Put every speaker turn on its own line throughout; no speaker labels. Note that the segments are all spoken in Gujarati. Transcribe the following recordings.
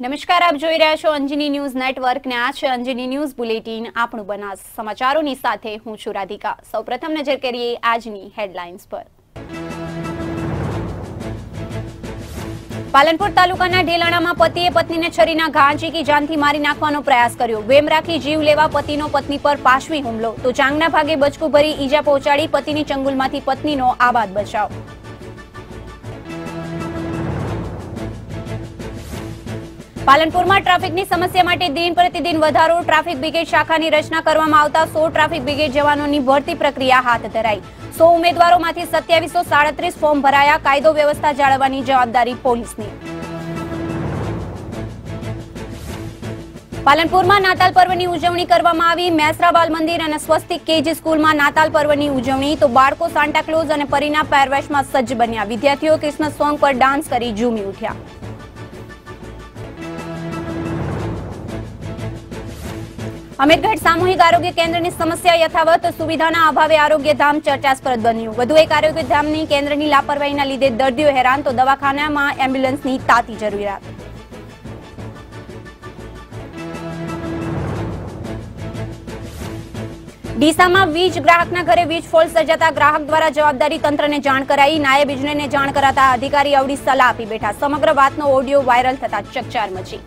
નમસ્કાર, આપ જોઈ રહ્યા છો અંજની ન્યૂઝ નેટવર્ક ને આ છે અંજની ન્યૂઝ બુલેટિન આપણું બનાસ સમાચારોની સાથે હું છું રાધિકા। સૌપ્રથમ નજર કરીએ આજની હેડલાઇન્સ પર। પાલનપુર તાલુકાના ઢેલાણામાં પતિએ પત્નીને છરીના ઘા ઝીકી જાનથી મારી નાખવાનો પ્રયાસ કર્યો। વેમ રાખી જીવ લેવા પતિનો પત્ની પર પાશવી હુમલો તો ચાંગના ભાગે બચકું ભરી ઈજા પહોંચાડી પતિની ચંગુલમાંથી પત્નીનો આબાદ બચાવ। પાલનપુરમાં ટ્રાફિકની સમસ્યા માટે દિન પ્રતિદિન વધારો। ટ્રાફિક બ્રિગેડ શાખાની રચના કરવામાં આવતા 100 ટ્રાફિક બ્રિગેડ જવાનોની ભરતી પ્રક્રિયા હાથ ધરાઈ। 100 ઉમેદવારોમાંથી 2737 ફોર્મ ભરાયા। કાયદો વ્યવસ્થા જાળવવાની જવાબદારી પોલીસની। પાલનપુરમાં નાતાલ પર્વની ઉજવણી કરવામાં આવી। મેસરા બાલ મંદિર અને સ્વસ્તિક કેજી સ્કૂલમાં નાતાલ પર્વની ઉજવણી તો બાળકો સાન્ટાક્લોઝ અને પરીના પહેરવેશમાં સજ્જ બન્યા। વિદ્યાર્થીઓ ક્રિસમસ સોંગ પર ડાન્સ કરી ઝૂમી ઉઠ્યા। અમીરગઢ સામૂહિક આરોગ્ય કેન્દ્રની સમસ્યા યથાવત। સુવિધાના અભાવે આરોગ્યધામ ચર્ચાસ્પદ બન્યું। વધુ એક આરોગ્યધામની કેન્દ્રની લાપરવાહીના લીધે દર્દીઓ હેરાન તો દવાખાનામાં એમ્બ્યુલન્સની તાતી જરૂરિયાત। ડીસામાં વીજ ગ્રાહકના ઘરે વીજ ફોલ્ટ સર્જાતા ગ્રાહક દ્વારા જવાબદારી તંત્રને જાણ કરાઈ। નાયબ ઇજનેરને જાણ કરાતા અધિકારી અવળી સલાહ આપી બેઠા। સમગ્ર વાતનો ઓડિયો વાયરલ થતા ચકચાર મચી।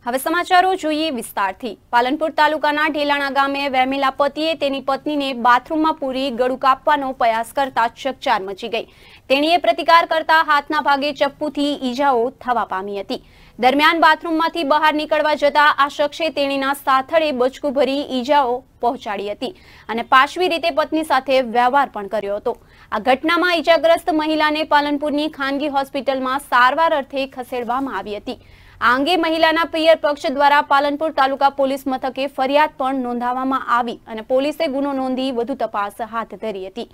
હવે સમાચારો જોઈએ વિસ્તારથી। પાલનપુર તાલુકાના ઢેલાણા ગામે વહેમેલા પતિએ તેની પત્નીને બાથરૂમમાં પૂરી ગળું કાપવાનો પ્રયાસ કરતા ચકચાર મચી ગઈ। તેણીએ પ્રતિકાર કરતા હાથના ભાગે ચપ્પુથી ઈજાઓ થવા પામી હતી। દરમિયાન બાથરૂમમાંથી બહાર નીકળવા જતા આ શખ્સે તેણીના સાથળે બચકું ભરી ઈજાઓ પહોંચાડી હતી અને પાશવી રીતે પત્ની સાથે વ્યવહાર પણ કર્યો હતો। આ ઘટનામાં ઈજાગ્રસ્ત મહિલાને પાલનપુરની ખાનગી હોસ્પિટલમાં સારવાર અર્થે ખસેડવામાં આવી હતી। આ અંગે મહિલાના પિયર પક્ષ દ્વારા પાલનપુર તાલુકા પોલીસ મથકે ફરિયાદ પણ નોંધાવવામાં આવી અને પોલીસે ગુનો નોંધી વધુ તપાસ હાથ ધરી હતી।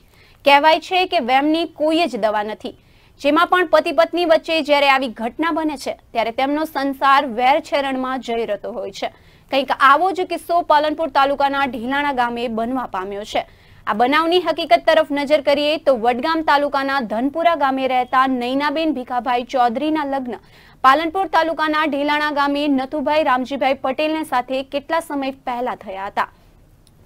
કહેવાય છે કે વેમની કોઈ જ દવા નથી। જેમાં પણ પતિ પત્ની વચ્ચે જ્યારે આવી ઘટના બને છે ત્યારે તેમનો સંસાર વેરછેરણમાં જઈ રહેતો હોય છે। કંઈક આવો જ કિસ્સો પાલનપુર તાલુકાના ઢીલાણા ગામે બનવા પામ્યો છે। આ બનાવની હકીકત તરફ નજર કરીએ તો વડગામ તાલુકાના ધનપુરા ગામે રહેતા નૈનાબેન ભીખાભાઈ ચૌધરીના લગ્ન પાલનપુર તાલુકાના ઢેલાણા ગામે નથુભાઈ રામજીભાઈ પટેલને સાથે કેટલા સમય પહેલા થયા હતા।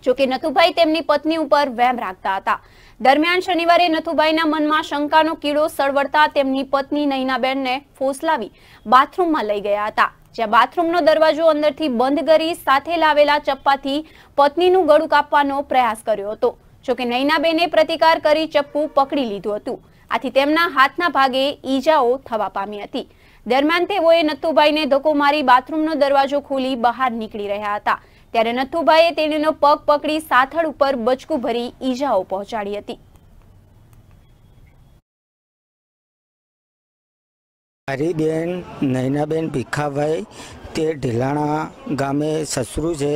જોકે નથુભાઈ તેમની પત્ની ઉપર વેમ રાખતા હતા। દરમિયાન શનિવારે નથુભાઈના મનમાં શંકાનો કીડો સળવળતા તેમની પત્ની નૈનાબેનને ફોસલાવી બાથરૂમમાં લઈ ગયા હતા। જ્યાં બાથરૂમનો દરવાજો અંદરથી બંધ કરી સાથે લાવેલા ચપ્પાથી પત્નીનું ગળું કાપવાનો પ્રયાસ કર્યો હતો। જોકે નૈનાબેને પ્રતિકાર કરી ચપ્પુ પકડી લીધું હતું। આથી તેમના હાથના ભાગે ઈજાઓ થવા પામી હતી। દરમિયાન તેઓએ નથુભાઈને ધક્કો મારી બાથરૂમનો દરવાજો ખોલી બહાર નીકળી રહ્યા હતા ત્યારે નથુભાઈએ તેણીનો પગ પકડી સાથળ ઉપર બચકું ભરી ઈજાઓ પહોંચાડી હતી।
મારી બેન નૈનાબેન ભીખાભાઈ તે ઢીલાણા ગામે સસરું છે।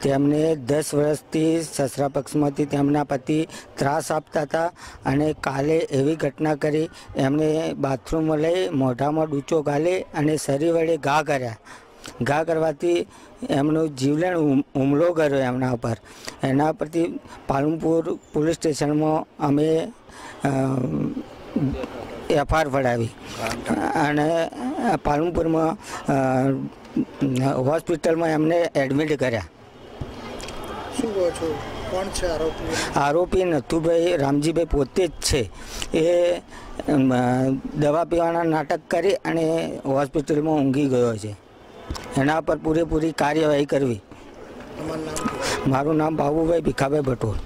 તેમને 10 વર્ષથી સસરા પક્ષમાંથી તેમના પતિ ત્રાસ આપતા હતા અને કાલે એવી ઘટના કરી એમને બાથરૂમમાં લઈ મોઢામાં ડૂચો ગાલી અને શરીર વડે ઘા કર્યા। ઘા કરવાથી એમનો જીવલેણ હુમલો કર્યો એમના ઉપર। એના પરથી પાલનપુર પોલીસ સ્ટેશનમાં અમે FIR ફડાવી અને પાલનપુરમાં હોસ્પિટલમાં એમને એડમિટ કર્યા।
શું કહો છો, કોણ છે આરોપી?
આરોપી નથુભાઈ રામજીભાઈ પોતે જ છે। એ દવા પીવાના નાટક કરી અને હોસ્પિટલમાં ઊંઘી ગયો છે। એના પર પૂરેપૂરી કાર્યવાહી કરવી। મારું નામ બાબુભાઈ ભીખાભાઈ ભટોર।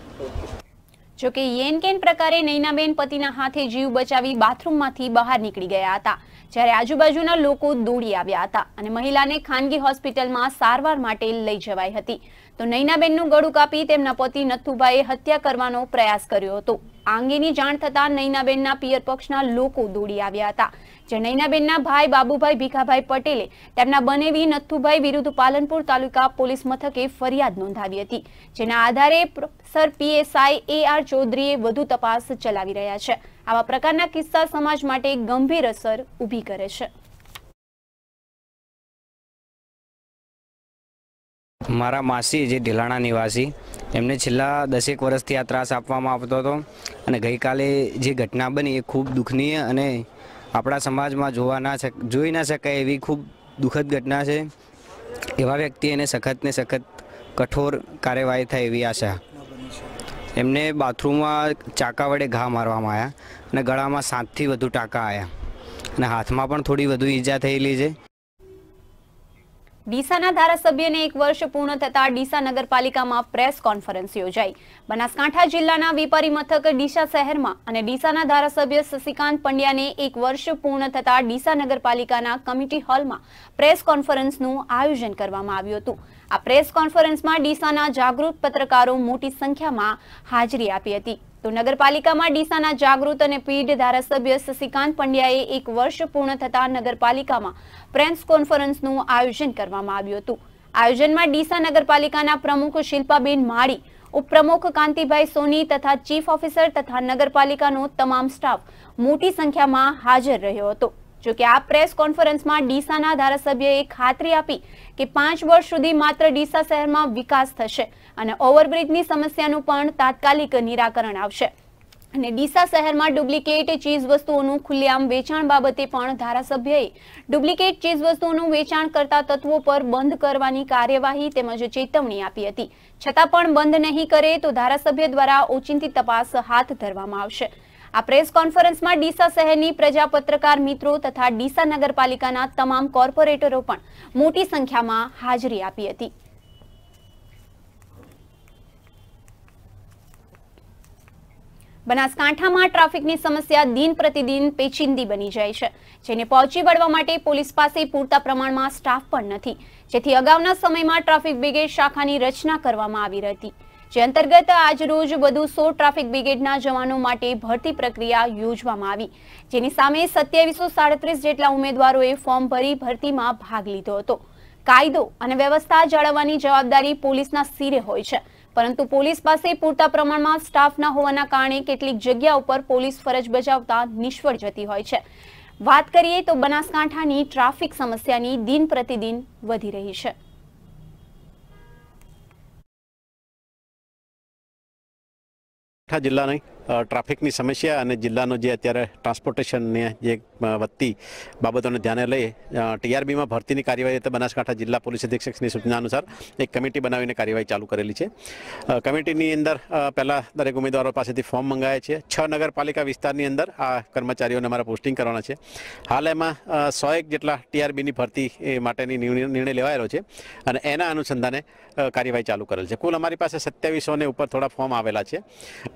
જોકે યેન કેન પ્રકારે નૈનાબેન પતિના હાથે જીવ બચાવી બાથરૂમમાંથી બહાર નીકળી ગયા હતા જ્યારે આજુબાજુના લોકો દોડી આવ્યા હતા અને મહિલાને ખાનગી હોસ્પિટલમાં સારવાર માટે લઈ જવાઈ હતી તો નૈનાબેનનું ગળું કાપી તેમના પતિ નથુભાઈએ હત્યા કરવાનો પ્રયાસ કર્યો હતો। આ અંગેની જાણ થતાં નૈનાબેનના પિયર પક્ષના લોકો દોડી આવ્યા હતા જે નૈનાબેનના ભાઈ બાબુભાઈ ભીખાભાઈ પટેલે તેમના બનેવી નથુભાઈ વિરુદ્ધ પાલનપુર તાલુકા પોલીસ મથકે ફરિયાદ નોંધાવી હતી જેના આધારે સર PSI AR ચૌધરીએ વધુ તપાસ ચલાવી રહ્યા છે। આવા પ્રકારના કિસ્સા સમાજ માટે ગંભીર અસર ઊભી કરે છે।
મારા માસી જે ઢીલાણા નિવાસી એમને છેલ્લા 10 વર્ષથી આ ત્રાસ આપવામાં આવતો હતો અને ગઈકાલે જે ઘટના બની એ ખૂબ દુઃખનીય અને આપણા સમાજમાં જોઈ ના શકાય એવી ખૂબ દુઃખદ ઘટના છે। એવા વ્યક્તિને સખત ને સખત કઠોર કાર્યવાહી થાય એવી આશા। એમને બાથરૂમમાં ચાકા વડે ઘા મારવામાં આવ્યા અને ગળામાં 7થી વધુ ટાંકા આવ્યા અને હાથમાં પણ થોડી વધુ ઈજા થયેલી છે।
ડીસાના ધારાસભ્યને 1 વર્ષ પૂર્ણ થતા ડીસા નગરપાલિકામાં પ્રેસ કોન્ફરન્સ યોજાઈ। બનાસકાંઠા જિલ્લાના વેપારી મથક ડીસા શહેરમાં અને ડીસાના ધારાસભ્ય શશિકાંત પંડ્યાને 1 વર્ષ પૂર્ણ થતા ડીસા નગરપાલિકાના કમિટી હોલમાં પ્રેસ કોન્ફરન્સનું આયોજન કરવામાં આવ્યું હતું। આ પ્રેસ કોન્ફરન્સમાં ડીસાના જાગૃત પત્રકારો મોટી સંખ્યામાં હાજરી આપી હતી। તો નગરપાલિકામાં ડીસાના જાગૃત અને પીઢ ધારાસભ્ય શશિકાંત પંડ્યાએ 1 વર્ષ પૂર્ણ થતા નગરપાલિકામાં પ્રેસ કોન્ફરન્સનું આયોજન કરવામાં આવ્યું હતું। આયોજનમાં ડીસા નગરપાલિકાના પ્રમુખ શિલ્પાબેન માળી, ઉપપ્રમુખ કાંતિભાઈ સોની તથા ચીફ ઓફિસર તથા નગરપાલિકાનો તમામ સ્ટાફ મોટી સંખ્યામાં હાજર રહ્યો હતો। જો કે આ પ્રેસ કોન્ફરન્સમાં ડીસાના ધારાસભ્યએ ખાતરી આપી કે 5 વર્ષ સુધી માત્ર ડીસા શહેરમાં વિકાસ થશે અને ઓવરબ્રિજની સમસ્યાનું પણ તાત્કાલિક નિરાકરણ આવશે અને ડીસા શહેરમાં ડુપ્લિકેટ ચીજ વસ્તુઓનું ખુલ્લેઆમ વેચાણ બાબતે પણ ધારાસભ્યએ ડુપ્લિકેટ ચીજ વસ્તુઓનું વેચાણ કરતા તત્વો પર બંધ કરવાની કાર્યવાહી તેમજ ચેતવણી આપી હતી। છતાં પણ બંધ નહીં કરે તો ધારાસભ્ય દ્વારા ઓચિંતી તપાસ હાથ ધરવામાં આવશે। આ પ્રેસ કોન્ફરન્સમાં ડીસા શહેરની પ્રજા, પત્રકાર મિત્રો તથા ડીસા નગરપાલિકાના તમામ કોર્પોરેટરો પણ મોટી સંખ્યામાં હાજરી આપી હતી। બનાસકાંઠામાં ટ્રાફિકની સમસ્યા દિન પ્રતિદિન પેચીંદી બની જાય છે, જેને પહોંચી વળવા માટે પોલીસ પાસે પૂરતા પ્રમાણમાં સ્ટાફ પણ નથી, જેથી અગાઉના સમયમાં ટ્રાફિક બ્રિગેડ શાખાની રચના કરવામાં આવી હતી, જે અંતર્ગત આજરોજ વધુ 100 ટ્રાફિક બ્રિગેડના જવાનો માટે ભરતી પ્રક્રિયા યોજવામાં આવી, જેની સામે 2737 જેટલા ઉમેદવારોએ ફોર્મ ભરી ભરતીમાં ભાગ લીધો હતો। કાયદો અને વ્યવસ્થા જાળવવાની જવાબદારી પોલીસના સિરે હોય છે, પરંતુ પોલીસ પાસે પૂરતા પ્રમાણમાં સ્ટાફ ન હોવાના કારણે કેટલીક જગ્યા ઉપર પોલીસ ફરજ બજાવતા નિષ્ફળ જતી હોય છે। વાત કરીએ તો બનાસકાંઠાની ટ્રાફિક સમસ્યાની દિન પ્રતિદિન વધી રહી છે।
જિલ્લાની ટ્રાફિકની સમસ્યા અને જિલ્લાનો જે અત્યારે ટ્રાન્સપોર્ટેશનની જે વધતી બાબતોને ધ્યાને લઈ ટીઆરબીમાં ભરતીની કાર્યવાહી તો બનાસકાંઠા જિલ્લા પોલીસ અધિક્ષકની સૂચના અનુસાર એક કમિટી બનાવીને કાર્યવાહી ચાલુ કરેલી છે। કમિટીની અંદર પહેલાં દરેક ઉમેદવારો પાસેથી ફોર્મ મંગાવ્યા છે। 6 નગરપાલિકા વિસ્તારની અંદર આ કર્મચારીઓને અમારા પોસ્ટિંગ કરવાના છે। હાલ એમાં 101 જેટલા ટીઆરબીની ભરતી માટેની નિર્ણય લેવાયેલો છે અને એના અનુસંધાને કાર્યવાહી ચાલુ કરેલ છે। કુલ અમારી પાસે 2700 ને ઉપર થોડા ફોર્મ આવેલા છે,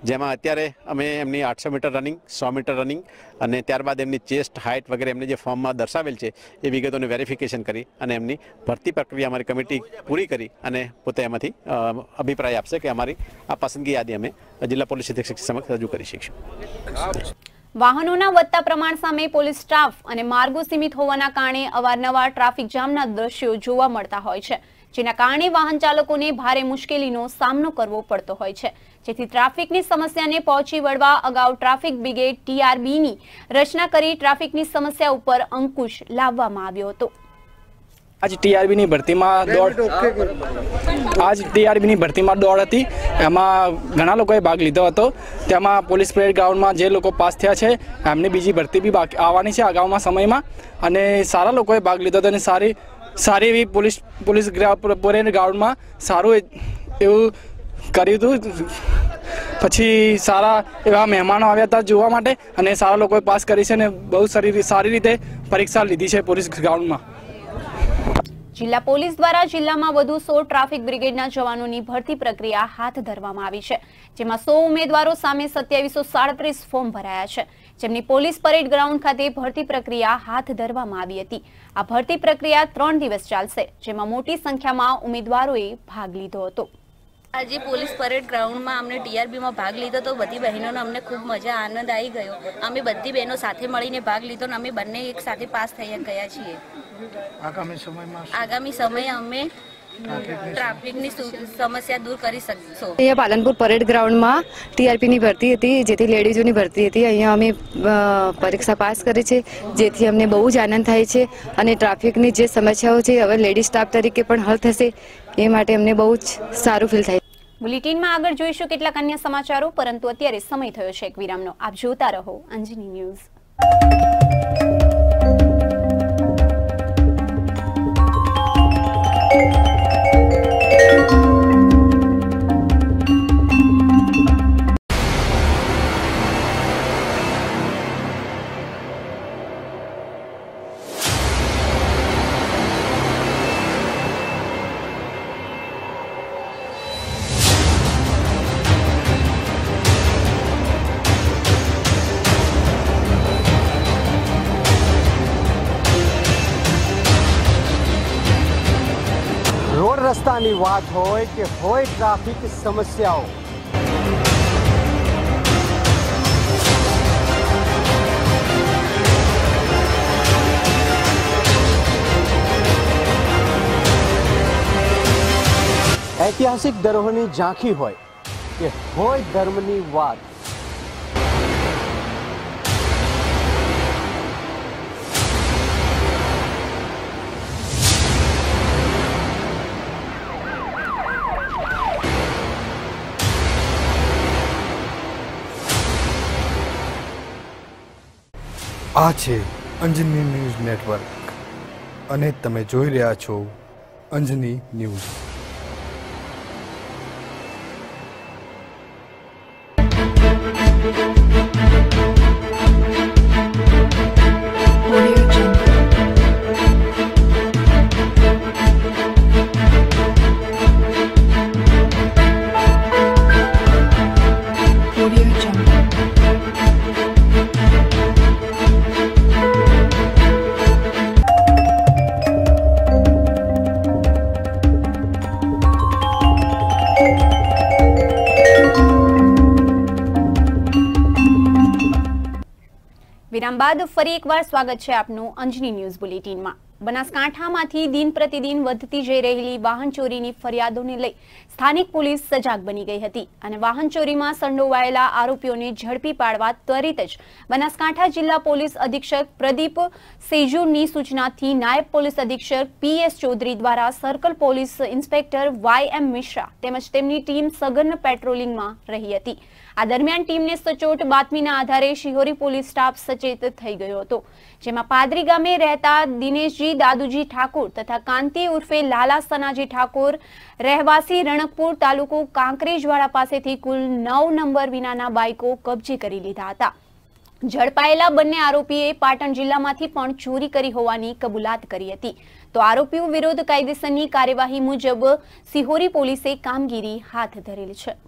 જેમાં અત્યારે અમે એમની 800 મીટર રનિંગ, 100 મીટર રનિંગ અને ત્યારબાદ એમની ચેસ્ટ, હાઇટ વગેરે એમને જે ફોર્મમાં દર્શાવેલ છે એ વિગતોને વેરિફિકેશન કરી અને એમની ભરતી પ્રક્રિયા અમારી કમિટી પૂરી કરી અને પોતે એમાંથી અભિપ્રાય આપશે કે અમારી આ પસંદગી યાદી અમે જિલ્લા પોલીસ અધિક્ષક સમક્ષ રજૂ કરી શકીશું।
વાહનોના વધતા પ્રમાણ સામે પોલીસ સ્ટાફ અને માર્ગો સીમિત હોવાના કારણે અવારનવાર ટ્રાફિક જામના દ્રશ્યો જોવા મળતા હોય છે, જેના કારણે વાહન ચાલકોને ભારે મુશ્કેલીનો સામનો કરવો પડતો હોય છે, જેથી ટ્રાફિકની સમસ્યાને પહોંચી વળવા અગાઉ ટ્રાફિક બ્રિગેડ ટીઆરબીની રચના કરી ટ્રાફિકની સમસ્યા ઉપર અંકુશ લાવવામાં આવ્યો હતો।
आज टीआरबी भर्तीમાં દોડ હતી, એમાં ઘણા લોકોએ ભાગ લીધો હતો। તેમાં પોલીસ પરેડ ગ્રાઉન્ડમાં જે લોકો પાસ થયા છે એમની બીજી ભરતી બી આવવાની છે આગાઉના સમયમાં અને સારા લોકોએ ભાગ લીધો હતો અને સારી એવી પોલીસ પરેડ ગ્રાઉન્ડમાં સારું એવું કર્યું હતું। પછી સારા એવા મહેમાનો આવ્યા હતા જોવા માટે અને સારા લોકોએ પાસ કરી છે અને બહુ સારી રીતે પરીક્ષા લીધી છે પોલીસ ગ્રાઉન્ડમાં।
જિલ્લા પોલીસ દ્વારા જિલ્લામાં વધુ 100 ટ્રાફિક બ્રિગેડના જવાનોની ભરતી પ્રક્રિયા હાથ ધરવામાં આવી છે, જેમાં 100 ઉમેદવારો સામે 2737 ફોર્મ ભરાયા છે, જેમની પોલીસ પરેડ ગ્રાઉન્ડ ખાતે ભરતી પ્રક્રિયા હાથ ધરવામાં આવી હતી। આ ભરતી પ્રક્રિયા 3 દિવસ ચાલશે, જેમાં મોટી સંખ્યામાં ઉમેદવારોએ ભાગ લીધો હતો।
આજે પોલીસ પરેડ ગ્રાઉન્ડમાં અમને ટીઆરબીમાં ભાગ લીધો તો બધી બહેનોને અમને ખૂબ મજા આનંદ આવી ગયો। અમે બધી બહેનો સાથે મળીને ભાગ લીધો અને અમે બંને એક સાથે પાસ થઈ ગયા છીએ। આગામી સમયે અમે ટ્રાફિકની સમસ્યા દૂર કરી શકશો।
અહીંયા પાલનપુર પરેડ ગ્રાઉન્ડમાં ટીઆરપીની ભરતી હતી, જેથી લેડીઝોની ભરતી હતી। અહીંયા અમે પરીક્ષા પાસ કરી છે, જેથી અમને બહુ જ આનંદ થાય છે અને ટ્રાફિકની જે સમસ્યાઓ છે હવે લેડીઝ સ્ટાફ તરીકે પણ હલ થશે। એ માટે અમને બહુ જ સારું ફીલ થાય.
બુલેટિનમાં આગળ જોઈશું કેટલાક અન્ય સમાચારો, પરંતુ અત્યારે સમય થયો છે એક વિરામનો. આપ જોતા રહો અંજની ન્યૂઝ.
રોડ રસ્તાની વાત હોય કે હોય ટ્રાફિક સમસ્યાઓ, ઐતિહાસિક ધરોહરની ઝાંખી હોય કે હોય ધર્મની વાત,
આ છે અંજની ન્યૂઝ નેટવર્ક અને તમે જોઈ રહ્યા છો અંજની ન્યૂઝ.
વિરામ બાદ ફરી એકવાર સ્વાગત છે આપનું અંજની ન્યૂઝ બુલેટિનમાં. બનાસકાંઠામાંથી દિન પ્રતિદિન વધતી જઈ રહેલી વાહન ચોરીની ફરિયાદોને લઈ સ્થાનિક પોલીસ સજાગ બની ગઈ હતી અને વાહન ચોરીમાં સંડોવાયેલા આરોપીઓને ઝડપી પાડવા ત્વરિત જ બનાસકાંઠા જિલ્લા પોલીસ અધિક્ષક પ્રદીપ સેજુરની સૂચનાથી નાયબ પોલીસ અધિક્ષક PS ચૌધરી દ્વારા circle police inspector YM Mishra તેમજ તેમની ટીમ સઘન પેટ્રોલિંગમાં રહી હતી. આ દરમિયાન ટીમને સચોટ બાતમીના આધારે શિહોરી પોલીસ સ્ટાફ સચેત થઈ ગયો હતો, જેમાં પાદરી ગામે રહેતા દિનેશજી દાદુજી ઠાકોર તથા કાંતિ ઉર્ફે લાલા સનાજી ઠાકોર રહેવાસી રણકપુર તાલુકો કાંકરેજવાડા પાસેથી કુલ 9 નંબર વિનાના બાઇકો કબજે કરી લીધા હતા. ઝડપાયેલા બંને આરોપીએ પાટણ જિલ્લામાંથી પણ ચોરી કરી હોવાની કબૂલાત કરી હતી. તો આરોપીઓ વિરુદ્ધ કાયદેસરની કાર્યવાહી મુજબ શિહોરી પોલીસે કામગીરી હાથ ધરેલ છે.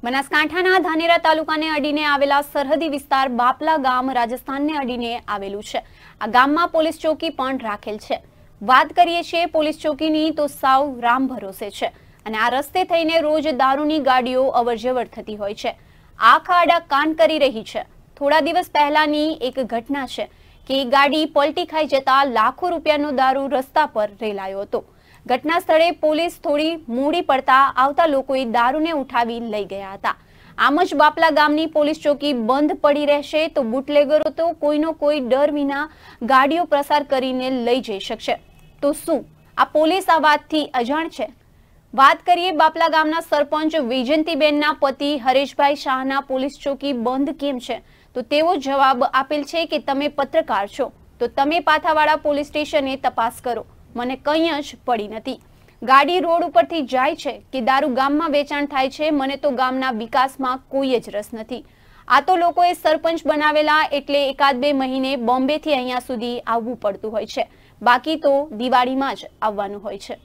બનાસકાંઠાના ધાનેરા તાલુકાને અડીને આવેલા સરહદી વિસ્તાર બાપલા ગામ રાજસ્થાનને અડીને આવેલું છે. આ ગામમાં પોલીસ ચોકી પણ રાખેલ છે. વાત કરીએ છીએ પોલીસ ચોકીની તો સાવ રામ ભરોસે છે અને આ રસ્તે થઈને રોજ દારૂની ગાડીઓ અવરજવર થતી હોય છે. આખા આડા કાન કરી રહી છે. થોડા દિવસ પહેલાની એક ઘટના છે કે ગાડી પલટી ખાઈ જતા લાખો રૂપિયાનો દારૂ રસ્તા પર રેલાયો હતો. ઘટના સ્થળે પોલીસ થોડી મોડી પડતા આવતા લોકોએ દારૂને ઉઠાવી લઈ ગયા હતા. આમ જ બાપલા ગામની પોલીસ ચોકી બંધ પડી રહેશે તો બુટલેગરો તો કોઈનો કોઈ ડર વિના ગાડીઓ પ્રસાર કરીને લઈ જઈ શકશે. તો શું આ પોલીસ આ વાતથી અજાણ છે? વાત કરીએ બાપલા ગામના સરપંચ વિજયંતીબેનના પતિ હરેશભાઈ શાહના પોલીસ ચોકી બંધ કેમ છે, તો તેવો જવાબ આપેલ છે કે તમે પત્રકાર છો તો તમે પાથાવાડા પોલીસ સ્ટેશને તપાસ કરો, મને કંઈ જ પડી નથી. ગાડી રોડ ઉપરથી જાય છે કે દારૂ ગામમાં વેચાણ થાય છે, મને તો ગામના વિકાસમાં કોઈ જ રસ નથી. આ તો લોકોએ સરપંચ બનાવેલા એટલે 1-2 મહિને બોમ્બેથી અહીંયા સુધી આવવું પડતું હોય છે, બાકી તો દિવાળીમાં જ આવવાનું હોય છે.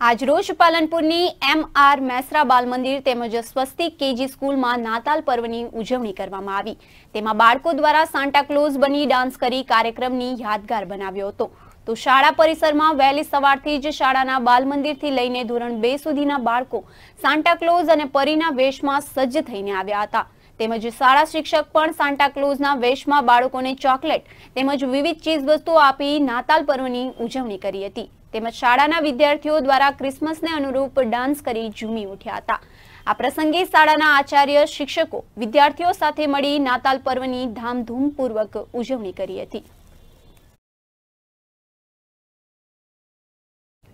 આજરોજ પાલનપુરની MR મેસરા બાલ મંદિર તેમજ સ્વસ્તિક KG સ્કૂલમાં નાતાલ પર્વની ઉજવણી કરવામાં આવી. તેમાં બાળકો દ્વારા સાન્ટા ક્લોઝ બની ડાન્સ કરી કાર્યક્રમની યાદગાર બનાવ્યો હતો. તો શાળા પરિસરમાં વહેલી સવારથી જ શાળાના બાલ મંદિરથી લઈને ધોરણ 2 સુધીના બાળકો સાન્ટા ક્લોઝ અને પરીના વેશમાં સજ્જ થઈને આવ્યા હતા. તેમજ શાળા શિક્ષક પણ સાન્ટા ક્લોઝના વેશમાં બાળકોને ચોકલેટ તેમજ વિવિધ ચીજવસ્તુઓ આપી નાતાલ પર્વની ઉજવણી કરી હતી. તેમજ શાળાના વિદ્યાર્થીઓ દ્વારા ક્રિસમસને અનુરૂપ ડાન્સ કરી ઝૂમી ઉઠ્યા હતા। આ પ્રસંગે શાળાના આચાર્ય, શિક્ષકો વિદ્યાર્થીઓ સાથે મળી નાતાલ પર્વની ધામધૂમપૂર્વક ઉજવણી કરી હતી।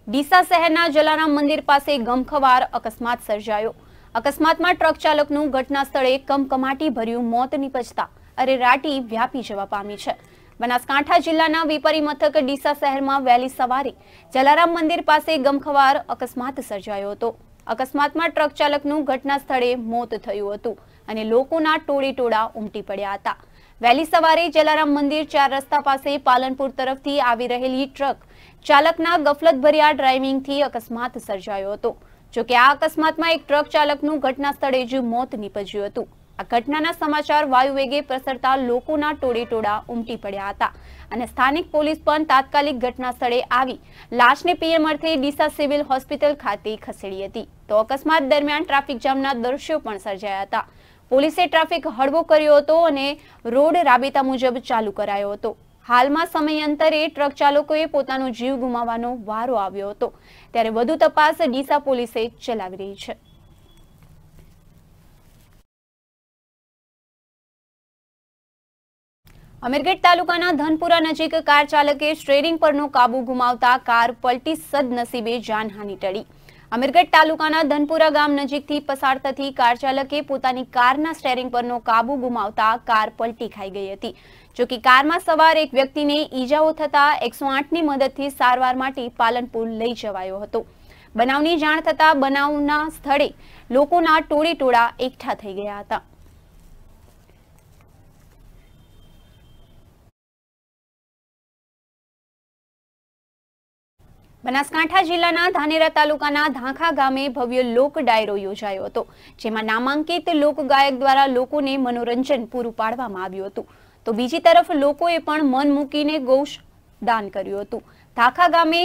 ડીસા શહેરના જલારામ મંદિર પાસે ગમખ્વાર અકસ્માત સર્જાયો। અકસ્માતમાં ટ્રક ચાલકનું ઘટના સ્થળે કમકમાટી ભર્યું મોત નિપજતા અરેરાટી વ્યાપી જવા પામી છે। બનાસકાંઠા જિલ્લાના વેપારી મથક ડીસા શહેરમાં વહેલી સવારે જલારામ મંદિર પાસે ગમખ્વાર અકસ્માત સર્જાયો હતો। અકસ્માતમાં ટ્રક ચાલકનું ઘટના સ્થળે મોત થયું હતું અને લોકોના ટોળેટોળા ઉમટી પડ્યા હતા। વહેલી સવારે જલારામ મંદિર 4 રસ્તા પાસે પાલનપુર તરફથી આવી રહેલી ટ્રક ચાલકના ગફલતભર્યા ડ્રાઇવિંગથી અકસ્માત સર્જાયો હતો। જોકે આ અકસ્માતમાં એક ટ્રક ચાલકનું ઘટના સ્થળે જ મોત નીપજ્યું હતું। આ ઘટનાના સમાચાર વાયુવેગે પ્રસરતા લોકોના ટોળેટોળા ઉમટી પડ્યા હતા અને સ્થાનિક પોલીસ પણ તાત્કાલિક ઘટના સ્થળે આવી લાશને પીએમ અર્થે ડીસા સિવિલ હોસ્પિટલ ખાતે ખસેડી હતી। તો અકસ્માત દરમિયાન ટ્રાફિક જામના દ્રશ્યો પણ સર્જાયા હતા। પોલીસે ટ્રાફિક હળવો કર્યો હતો અને રોડ રાબેતા મુજબ ચાલુ કરાયો હતો। હાલમાં સમયાંતરે ટ્રક ચાલકોએ પોતાનો જીવ ગુમાવવાનો વારો આવ્યો હતો, ત્યારે વધુ તપાસ ડીસા પોલીસે ચલાવી રહી છે। અમીરગઢ તાલુકાના ધનપુરા નજીક કાર ચાલકે સ્ટીયરિંગ પરનો કાબુ ગુમાવતા કાર પલટી સદનસીબે જાનહાનિ ટળી। અમીરગઢ તાલુકાના ધનપુરા ગામ નજીકથી પસાર થતી કાર ચાલકે પોતાની કારના સ્ટીયરિંગ પરનો કાબુ ગુમાવતા કાર પલટી ખાઈ ગઈ હતી। જોકે કારમાં સવાર એક વ્યક્તિને ઈજાઓ થતા 108ની મદદથી સારવાર માટે પાલનપુર લઈ જવાયો હતો। બનાવની જાણ થતા બનાવના સ્થળે લોકોના ટોળેટોળા એકઠા થઈ ગયા હતા। બનાસકાંઠા જિલ્લાના ધાનેરા તાલુકાના ધાંખા ગામે ભવ્ય લોક ડાયરો યોજાયો હતો, જેમાં નામાંકિત લોકગાયક દ્વારા લોકોને મનોરંજન પૂરું પાડવામાં આવ્યું હતું। તો બીજી તરફ લોકોએ પણ મન મૂકીને ગૌદાન કર્યું હતું। ધાંખા ગામે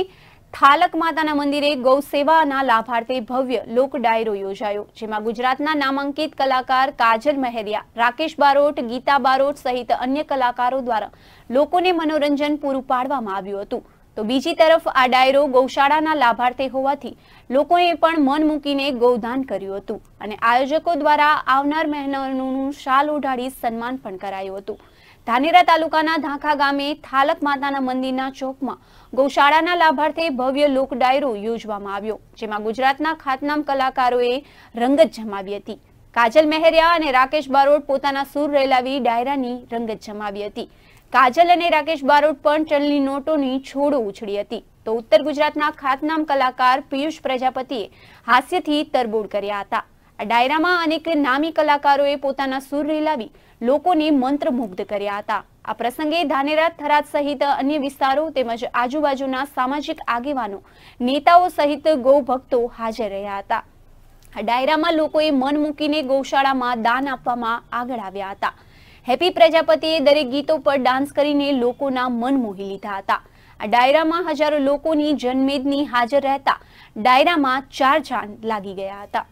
થાલક માતાના મંદિરે ગૌ સેવાના લાભાર્થે ભવ્ય લોક ડાયરો યોજાયો, જેમાં ગુજરાતના નામાંકિત કલાકાર કાજલ મહેરિયા, રાકેશ બારોટ, ગીતા બારોટ સહિત અન્ય કલાકારો દ્વારા લોકોને મનોરંજન પૂરું પાડવામાં આવ્યું હતું। તો બીજી તરફ આ ડાયરો ગૌશાળાના લાભાર્થે હોવાથી લોકોએ પણ મન મૂકીને ગૌદાન કર્યું હતું અને આયોજકો દ્વારા આવનાર મહેમાનોનું શાલ ઓઢાડી સન્માન પણ કરાયું હતું। ધાનેરા તાલુકાના ધાંખા ગામે થાલક માતાના મંદિરના ચોકમાં ગૌશાળાના લાભાર્થે ભવ્ય લોક ડાયરો યોજવામાં આવ્યો, જેમાં ગુજરાતના ખ્યાતનામ કલાકારોએ રંગત જમાવી હતી। કાજલ મહેરિયા અને રાકેશ બારોટ પોતાના સૂર રેલાવી ડાયરાની રંગત જમાવી હતી। કાજલ અને રાકેશ બારોટ પણ ચલણી નોટોની છોડો ઉછળી હતી। તો ઉત્તર ગુજરાતના ખ્યાતનામ કલાકાર પિયુષ પ્રજાપતિએ હાસ્યથી તરબોળ કર્યા હતા। આ ડાયરામાં અનેક નામી કલાકારોએ પોતાના સૂર રેલાવી લોકોને મંત્રમુગ્ધ કર્યા હતા। આ પ્રસંગે ધાનેરા, થરાદ સહિત અન્ય વિસ્તારો તેમજ આજુબાજુના સામાજિક આગેવાનો, નેતાઓ સહિત ગૌ ભક્તો હાજર રહ્યા હતા। આ ડાયરામાં લોકોએ મન મૂકીને ગૌશાળામાં દાન આપવામાં આગળ આવ્યા હતા। હેપી પ્રજાપતિએ દરેક ગીતો પર ડાન્સ કરીને લોકોના મન મોહી લીધા હતા। આ ડાયરામાં હજારો લોકોની જનમેદની હાજર રહેતા ડાયરામાં 4 ચાંદ લાગી ગયા હતા।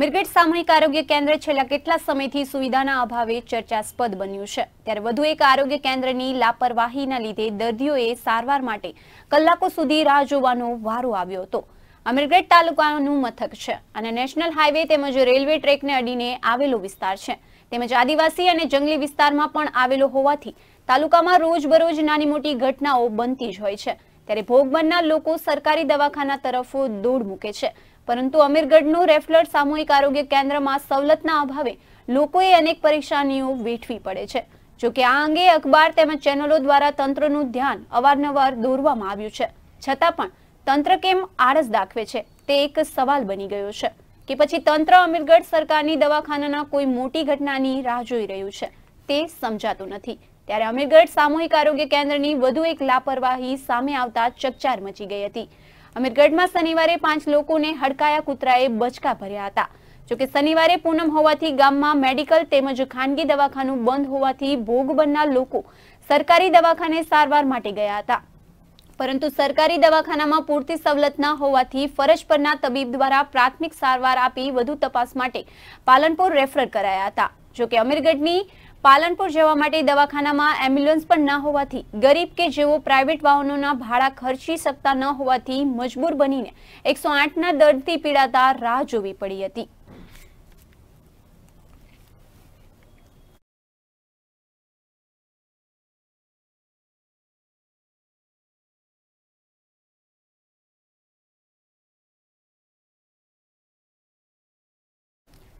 અમીરગઢ સામૂહિક આરોગ્ય કેન્દ્ર છેલ્લા કેટલા સમયથી સુવિધાના અભાવે ચર્ચાસ્પદ બન્યું છે, ત્યારે વધુ એક આરોગ્ય કેન્દ્રની લાપરવાહીના લીધે દર્દીઓએ સારવાર માટે કલાકો સુધી રાહ જોવાનો વારો આવ્યો હતો. અમીરગઢ તાલુકાનું મથક છે અને નેશનલ હાઈવે તેમજ રેલવે ટ્રેકને અડીને આવેલો વિસ્તાર છે, તેમજ આદિવાસી અને જંગલી વિસ્તારમાં પણ આવેલો હોવાથી તાલુકામાં રોજબરોજ નાની મોટી ઘટનાઓ બનતી જ હોય છે. ત્યારે ભોગ બનનાર લોકો સરકારી દવાખાના તરફ દોડ મૂકે છે, પરંતુ અમીરગઢનું રેફલર સામૂહિક આરોગ્ય કેન્દ્રમાં સવલતના અભાવે લોકોએ અનેક પરેશાનીઓ વેઠવી પડે છે. જોકે આ અંગે અખબાર તેમજ ચેનલો દ્વારા તંત્રનું ધ્યાન અવારનવાર દોરવામાં આવ્યું છે, છતાં પણ તંત્ર કેમ આળસ દાખવે છે તે એક સવાલ બની ગયો છે કે પછી તંત્ર અમીરગઢ સરકારની દવાખાનાના કોઈ મોટી ઘટનાની રાહ જોઈ રહ્યું છે તે સમજાતું નથી. ત્યારે અમીરગઢ સામૂહિક આરોગ્ય કેન્દ્રની વધુ એક લાપરવાહી સામે આવતા ચકચાર મચી ગઈ હતી. અમીરગઢમાં શનિવારે 5 લોકોને હડકાયા કૂતરાએ બચકા ભર્યા હતા. જોકે શનિવારે પૂનમ હોવાથી ગામમાં મેડિકલ તેમજ ખાનગી દવાખાનું બંધ હોવાથી ભોગ બનનાર લોકો સરકારી દવાખાને સારવાર માટે ગયા હતા, પરંતુ સરકારી દવાખાનામાં પૂરતી સવલત ન હોવાથી ફરજ પરના તબીબ દ્વારા પ્રાથમિક સારવાર આપી વધુ તપાસ માટે પાલનપુર રેફર કરાયા હતા. જોકે અમીરગઢની પાલનપુર જવા માટે દવાખાનામાં એમ્બ્યુલન્સ પણ ન હોવાથી ગરીબ કે જેઓ પ્રાઇવેટ વાહનોના ભાડા ખર્ચી શકતા ન હોવાથી મજબૂર બનીને 108ના દર્દથી પીડાતા રાહ જોવી પડી હતી.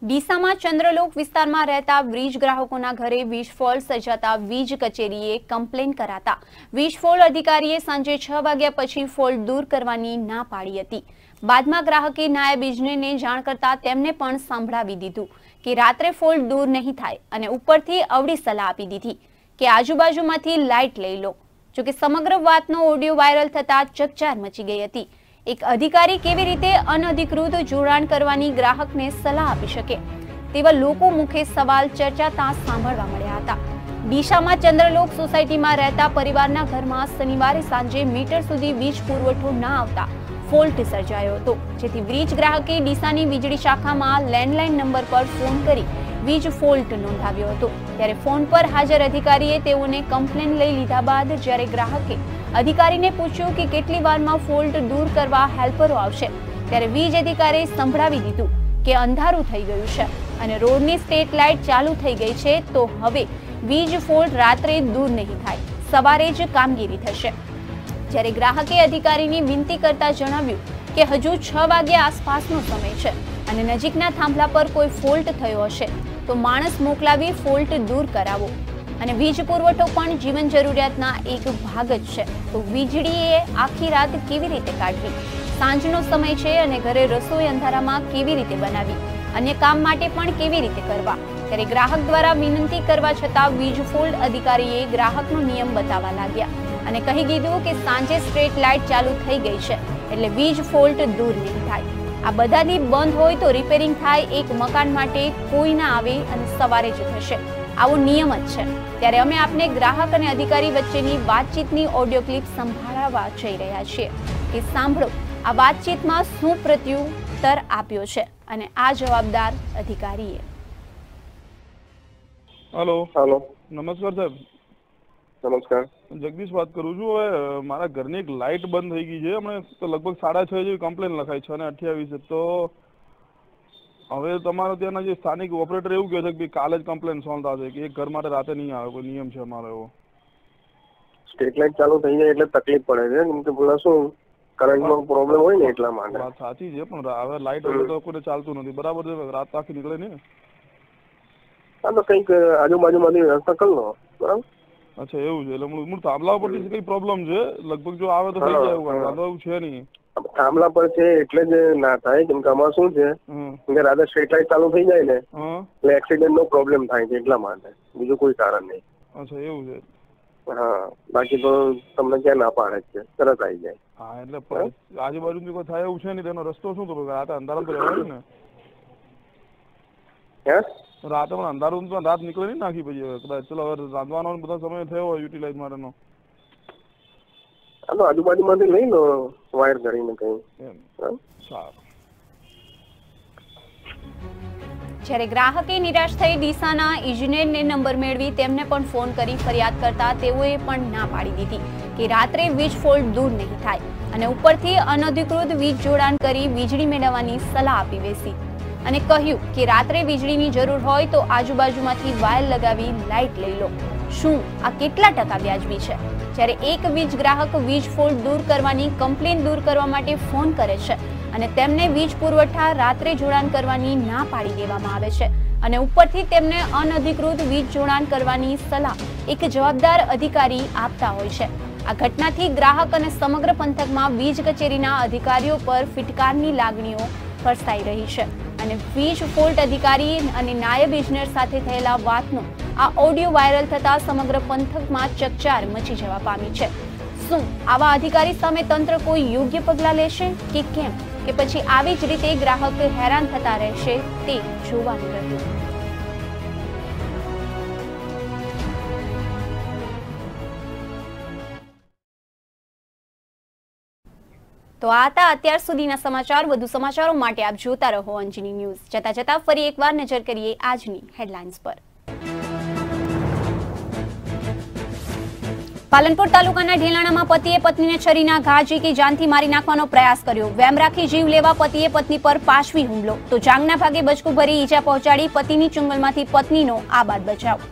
ડીસામાં ચંદ્રલોક વિસ્તારમાં રહેતા વીજ ગ્રાહકોના ઘરે વીજ ફોલ્ટ સર્જાતા વીજ કચેરીએ કમ્પ્લેન કરાતા વીજ ફોલ્ટ અધિકારીએ સાંજે 6 વાગ્યા પછી ફોલ્ટ દૂર કરવાની ના પાડી હતી. બાદમાં ગ્રાહકે નાયબ ઇજનેરને જાણ કરતા તેમને પણ સંભળાવી દીધું કે રાત્રે ફોલ્ટ દૂર નહીં થાય અને ઉપરથી અવળી સલાહ આપી દીધી કે આજુબાજુમાંથી લાઇટ લઈ લો. જોકે સમગ્ર વાતનો ઓડિયો વાયરલ થતા ચકચાર મચી ગઈ હતી. એક અધિકારી કેવી રીતે અનધિકૃત જોડાણ કરવાની ગ્રાહકને સલાહ આપી શકે તેવા લોકો મુખે સવાલ ચર્ચાતા સાંભળવા મળ્યા હતા. ડીસામાં ચંદ્રલોક સોસાયટીમાં રહેતા પરિવારના ઘરમાં શનિવારે સાંજે મીટર સુધી વીજ પુરવઠો ન આવતા ફોલ્ટ સર્જાયો હતો, જેથી વીજ ગ્રાહકે ડીસાની વીજળી શાખામાં લેન્ડલાઇન નંબર પર ફોન કરી વીજ ફોલ્ટ નોંધાવ્યો હતો. ત્યારે ફોન પર હાજર અધિકારીએ તેઓને કમ્પ્લેન લઈ લીધા બાદ જ્યારે ગ્રાહકે અધિકારીને પૂછ્યું કે કેટલી વારમાં ફોલ્ટ દૂર કરવા હેલ્પરો આવશે, ત્યારે વીજ અધિકારીએ સંભળાવી દીધું કે અંધારું થઈ ગયું છે અને રોડની સ્ટ્રીટ લાઇટ ચાલુ થઈ ગઈ છે, તો હવે વીજ ફોલ્ટ રાત્રે દૂર નહીં થાય, સવારે જ કામગીરી થશે. જ્યારે ગ્રાહકે અધિકારીની વિનંતી કરતા જણાવ્યું કે હજુ 6 વાગ્યા આસપાસનો સમય છે અને નજીકના થાંભલા પર કોઈ ફોલ્ટ થયો હશે તો માણસ મોકલાવી ફોલ્ટ દૂર કરાવો અને વીજ પુરવઠો પણ જીવન જરૂરિયાતના એક ભાગ જ છે, તો વીજળીએ આખી રાત કેવી રીતે કાઢવી, સાંજનો સમય છે અને ઘરે રસોઈ અંધારામાં કેવી રીતે બનાવી, અન્ય કામ માટે પણ કેવી રીતે કરવા. ત્યારે ગ્રાહક દ્વારા વિનંતી કરવા છતાં વીજ ફોલ્ટ અધિકારીએ ગ્રાહકનો નિયમ બતાવવા લાગ્યા અને કહી દીધું કે સાંજે સ્ટ્રીટ લાઇટ ચાલુ થઈ ગઈ છે એટલે વીજ ફોલ્ટ દૂર નહીં થાય. આ બધાથી બંધ હોય તો રિપેરિંગ થાય, એક મકાન માટે કોઈ ના આવે અને સવારે જ થશે, આવો નિયમ જ છે. ત્યારે અમે આપને ગ્રાહક અને અધિકારી વચ્ચેની વાતચીતની ઓડિયો ક્લિપ સંભાળવા જઈ રહ્યા છીએ કે સાંભળો આ વાતચીતમાં શું પ્રત્યુત્તર આપ્યો છે અને આ જવાબદાર અધિકારીએ.
હેલો.
હેલો,
નમસ્કાર સાહેબ.
નમસ્કાર.
જગદીશ વાત કરું છું. હવે મારા ઘરની એક લાઇટ બંધ થઈ ગઈ છે, હમણાં તો લગભગ 6:30 જેવી કમ્પ્લેન લખાઈ, 6:28. તો હવે તમારા ત્યાંના જે સ્થાનિક ઓપરેટર એવું કહે છે કે કાલે જ કમ્પ્લેન સોલ્વ થશે, કે એક ઘર માટે રાતે નહીં આવે, કોઈ નિયમ છે અમારો એવો.
સ્ટ્રીટ લાઇટ ચાલુ થઈ જાય એટલે તકલીફ પડે છે, કેમ કે પેલા શું કરંટનો પ્રોબ્લેમ હોય ને એટલા માટે.
વાત સાચી છે, પણ હવે લાઇટ વગર તો કોઈને ચાલતું નથી, બરાબર છે, રાત આખી નીકળે ને.
હા, તો કંઈક આજુબાજુમાંથી વ્યવસ્થા કરી લો, બરાબર.
અચ્છા, એવું છે. એટલે હું થાંભલા પરથી કઈ પ્રોબ્લેમ છે, લગભગ જો આવે તો થઈ જાય, એવું છે નહીં.
થાંભલા પર છે એટલે જ ના થાય, કેમ કે આમાં શું છે કે રાતે સ્ટ્રીટ લાઇટ ચાલુ થઈ જાય ને એટલે એક્સિડન્ટ નો પ્રોબ્લેમ થાય છે, એટલા માટે, બીજું કોઈ કારણ નહીં.
અચ્છા, એવું છે.
હા, બાકી તો તમને ક્યાં ના પાડે છે, તરત આવી જાય.
હા, એટલે આજુબાજુ કોઈ થાય એવું છે નહીં, તેનો રસ્તો શું તો રાતે અંધારા તો રહેવાય ને. રાતે પણ અંધારું તો રાત નીકળે નહીં નાખી પછી કદાચ. ચલો હવે રાંધવાનો બધા સમય થયો હોય યુટિલાઇઝ માટેનો.
તો આજુબાજુમાંથી લઈ લો વાયર કરીને કઈ.
સારું.
જ્યારે ગ્રાહકે નિરાશ થઈ ડીસાના ઇજનેરને નંબર મેળવી તેમને પણ ફોન કરી ફરિયાદ કરતા તેઓએ પણ ના પાડી દીધી કે રાત્રે વીજ ફોલ્ટ દૂર નહીં થાય અને ઉપરથી અનધિકૃત વીજ જોડાણ કરી વીજળી મેળવવાની સલાહ આપી બેસી અને કહ્યું કે રાત્રે વીજળીની જરૂર હોય તો આજુબાજુમાંથી વાયર લગાવી લાઇટ લઈ લો। શું આ કેટલા ટકા વ્યાજબી છે? જ્યારે એક વીજ ગ્રાહક વીજ ફોલ્ટ દૂર કરવાની કમ્પ્લેન દૂર કરવા માટે ફોન કરે છે અને તેમને વીજ પુરવઠા રાત્રે જોડાણ કરવાની ના પાડી દેવામાં આવે છે અને ઉપરથી તેમને અનધિકૃત વીજ જોડાણ કરવાની સલાહ એક જવાબદાર અધિકારી આપતા હોય છે। આ ઘટનાથી ગ્રાહક અને સમગ્ર પંથકમાં વીજ કચેરીના અધિકારીઓ પર ફિટકારની લાગણીઓ ફરસાઈ રહી છે અને વીજ ફોલ્ટ અધિકારી અને નાયબ ઇજનેર સાથે થયેલા વાતનો આ ઓડિયો વાયરલ થતા સમગ્ર પંથકમાં ચકચાર મચી જવા પામી છે। શું આવા અધિકારી સામે તંત્ર કોઈ યોગ્ય પગલાં લેશે કે કેમ, કે પછી આવી જ રીતે ગ્રાહક હેરાન થતા રહેશે તે જોવાનું રહ્યું। તો આ હતા અત્યાર સુધીના સમાચાર। વધુ સમાચારો માટે આપ જોતા રહો અંજની ન્યૂઝ। જતા જતા ફરી એકવાર નજર કરીએ આજની હેડલાઇન્સ પર। પાલનપુર તાલુકાના ઢેલાણામાં પતિએ પત્નીને છરીના ઘા ઝીકી જાનથી મારી નાખવાનો પ્રયાસ કર્યો। વેમ રાખી જીવ લેવા પતિએ પત્ની પર પાશવી હુમલો તો જાંગના ભાગે બચકું ભરી ઈજા પહોંચાડી પતિની ચુંગલમાંથી પત્નીનો આબાદ બચાવ।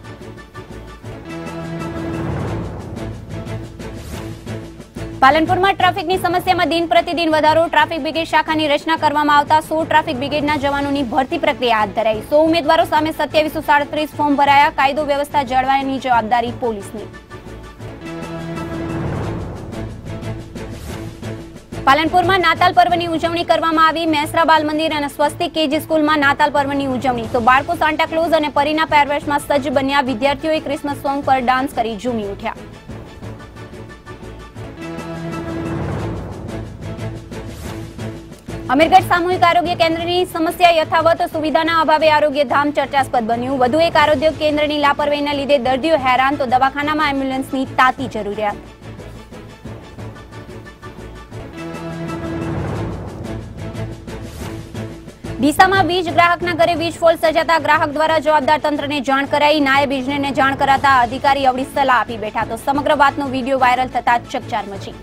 પાલનપુરમાં ટ્રાફિકની સમસ્યામાં દિન પ્રતિદિન વધારો। ટ્રાફિક બ્રિગેડ શાખાની રચના કરવામાં આવતા 100 ટ્રાફિક બ્રિગેડના જવાનોની ભરતી પ્રક્રિયા હાથ ધરાઈ। 100 ઉમેદવારો સામે 2737 ફોર્મ ભરાયા। કાયદો વ્યવસ્થા જાળવવાની જવાબદારી પોલીસની। પાલનપુરમાં નાતાલ પર્વની ઉજવણી કરવામાં આવી। મેસરા બાલ મંદિર અને સ્વસ્તિક કેજી સ્કૂલમાં નાતાલ પર્વની ઉજવણી તો બાળકો સાન્ટા ક્લોઝ અને પરીના પહેરવેશમાં સજ્જ બન્યા। વિદ્યાર્થીઓએ ક્રિસમસ સોંગ પર ડાન્સ કરી ઝૂમી ઉઠ્યા। અમીરગઢ સામૂહિક આરોગ્ય કેન્દ્રની સમસ્યા યથાવત। સુવિધાના અભાવે આરોગ્ય ધામ ચર્ચાસ્પદ બન્યું। વધુ એક આરોગ્ય કેન્દ્રની લાપરવાહીના લીધે દર્દીઓ હેરાન તો દવાખાનામાં એમ્બ્યુલન્સની તાતી જરૂરિયાત। ડીસામાં વીજ ગ્રાહકના ઘરે વીજ ફોલ્ટ સર્જાતા ગ્રાહક દ્વારા જવાબદાર તંત્રને જાણ કરાઈ। નાયબ ઇજનેરને જાણ કરાતા અધિકારી અવળી સલાહ આપી બેઠા તો સમગ્ર વાતનો વિડીયો વાયરલ થતા ચકચાર મચી।